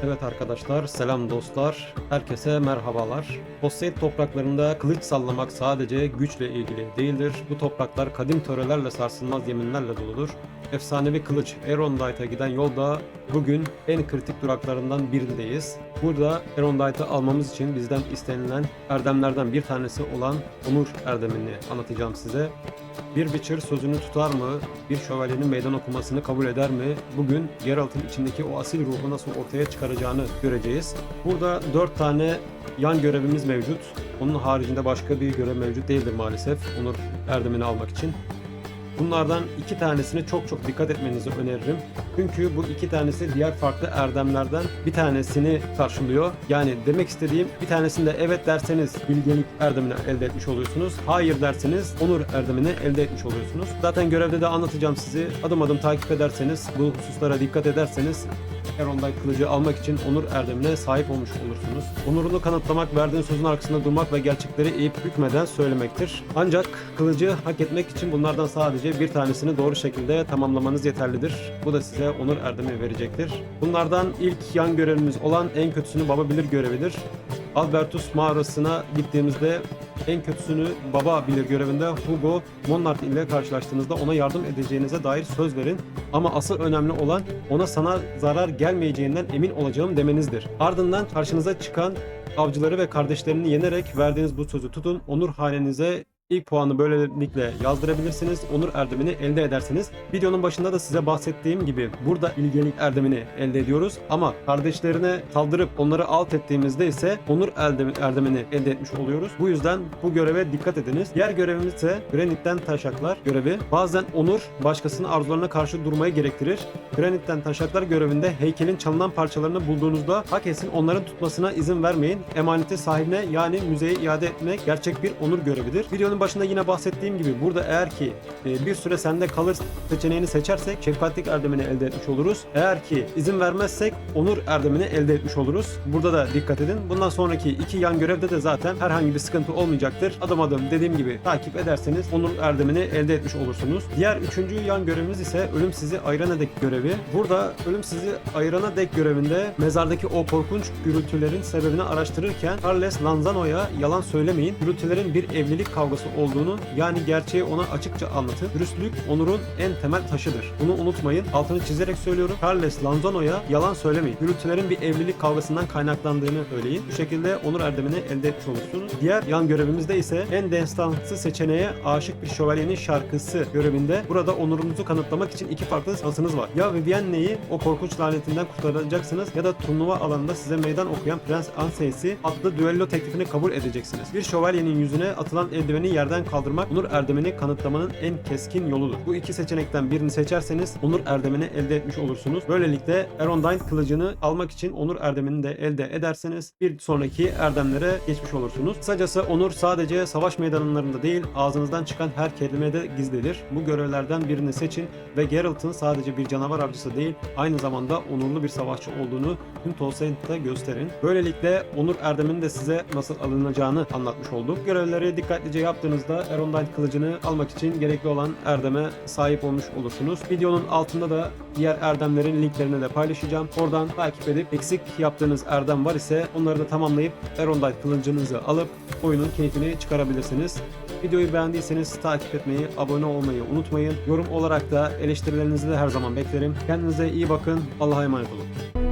Evet arkadaşlar, selam dostlar, herkese merhabalar. Fosseyt topraklarında kılıç sallamak sadece güçle ilgili değildir. Bu topraklar kadim törelerle sarsılmaz yeminlerle doludur. Efsanevi kılıç Aerondight'a giden yolda bugün en kritik duraklarından birindeyiz. Burada Aerondight'ı almamız için bizden istenilen erdemlerden bir tanesi olan Onur erdemini anlatacağım size. Bir Witcher sözünü tutar mı? Bir şövalyenin meydan okumasını kabul eder mi? Bugün Geralt'ın içindeki o asil ruhu nasıl ortaya çıkaracağını göreceğiz. Burada 4 tane yan görevimiz mevcut. Onun haricinde başka bir görev mevcut değildir maalesef. Onur erdemini almak için. Bunlardan 2 tanesine çok dikkat etmenizi öneririm. Çünkü bu 2 tanesi diğer farklı erdemlerden bir tanesini karşılıyor. Yani demek istediğim, bir tanesinde evet derseniz bilgelik erdemini elde etmiş oluyorsunuz. Hayır derseniz onur erdemini elde etmiş oluyorsunuz. Zaten görevde de anlatacağım sizi. Adım adım takip ederseniz, bu hususlara dikkat ederseniz Aerondight kılıcı almak için onur erdemine sahip olmuş olursunuz. Onurunu kanıtlamak, verdiğin sözün arkasında durmak ve gerçekleri eğip bükmeden söylemektir. Ancak kılıcı hak etmek için bunlardan sadece bir tanesini doğru şekilde tamamlamanız yeterlidir. Bu da size onur erdemi verecektir. Bunlardan ilk yan görevimiz olan en kötüsünü baba bilir görevidir. Albertus mağarasına gittiğimizde en kötüsünü baba bilir görevinde Hugo Monard ile karşılaştığınızda ona yardım edeceğinize dair söz verin. Ama asıl önemli olan ona sana zarar gelmeyeceğinden emin olacağım demenizdir. Ardından karşınıza çıkan avcıları ve kardeşlerini yenerek verdiğiniz bu sözü tutun. Onur hanenize İlk puanı böylelikle yazdırabilirsiniz. Onur erdemini elde edersiniz. Videonun başında da size bahsettiğim gibi burada bilgelik erdemini elde ediyoruz. Ama kardeşlerine saldırıp onları alt ettiğimizde ise onur erdemini elde etmiş oluyoruz. Bu yüzden bu göreve dikkat ediniz. Diğer görevimiz ise Granit'ten taşaklar görevi. Bazen onur başkasının arzularına karşı durmayı gerektirir. Granit'ten taşaklar görevinde heykelin çalınan parçalarını bulduğunuzda hakesin onların tutmasına izin vermeyin. Emaneti sahibine yani müzeye iade etmek gerçek bir onur görevidir. Videonun başında yine bahsettiğim gibi burada eğer ki bir süre sende kalır seçeneğini seçersek şefkatlik erdemini elde etmiş oluruz. Eğer ki izin vermezsek onur erdemini elde etmiş oluruz. Burada da dikkat edin. Bundan sonraki 2 yan görevde de zaten herhangi bir sıkıntı olmayacaktır. Adım adım dediğim gibi takip ederseniz onur erdemini elde etmiş olursunuz. Diğer 3. yan görevimiz ise ölüm sizi ayırana dek görevi. Burada ölüm sizi ayırana dek görevinde mezardaki o korkunç gürültülerin sebebini araştırırken Carles Lanzano'ya yalan söylemeyin. Gürültülerin bir evlilik kavgası olduğunu, yani gerçeği ona açıkça anlatın. Dürüstlük onurun en temel taşıdır. Bunu unutmayın. Altını çizerek söylüyorum. Carles Lanzano'ya yalan söylemeyin. Gürültülerin bir evlilik kavgasından kaynaklandığını söyleyin. Bu şekilde onur erdemini elde etmiş olursunuz. Diğer yan görevimizde ise en destansı seçeneğe aşık bir şövalyenin şarkısı görevinde burada onurunuzu kanıtlamak için 2 farklı şansınız var. Ya Vivienne'yi o korkunç lanetinden kurtaracaksınız ya da turnuva alanında size meydan okuyan Prens Ansei'si adlı düello teklifini kabul edeceksiniz. Bir şövalyenin yüzüne atılan eldiveni yerden kaldırmak onur erdemini kanıtlamanın en keskin yoludur. Bu 2 seçenekten birini seçerseniz onur erdemini elde etmiş olursunuz. Böylelikle Aerondight kılıcını almak için onur erdemini de elde ederseniz bir sonraki erdemlere geçmiş olursunuz. Kısacası onur sadece savaş meydanlarında değil, ağzınızdan çıkan her kelimede gizlidir. Bu görevlerden birini seçin ve Geralt'ın sadece bir canavar avcısı değil, aynı zamanda onurlu bir savaşçı olduğunu tüm Tolsaint'te gösterin. Böylelikle onur erdeminin de size nasıl alınacağını anlatmış olduk. Görevleri dikkatlice yaptığınızda Aerondight kılıcını almak için gerekli olan erdeme sahip olmuş olursunuz. Videonun altında da diğer erdemlerin linklerini de paylaşacağım. Oradan takip edip eksik yaptığınız erdem var ise onları da tamamlayıp Aerondight kılıcınızı alıp oyunun keyfini çıkarabilirsiniz. Videoyu beğendiyseniz takip etmeyi, abone olmayı unutmayın. Yorum olarak da eleştirilerinizi de her zaman beklerim. Kendinize iyi bakın. Allah'a emanet olun.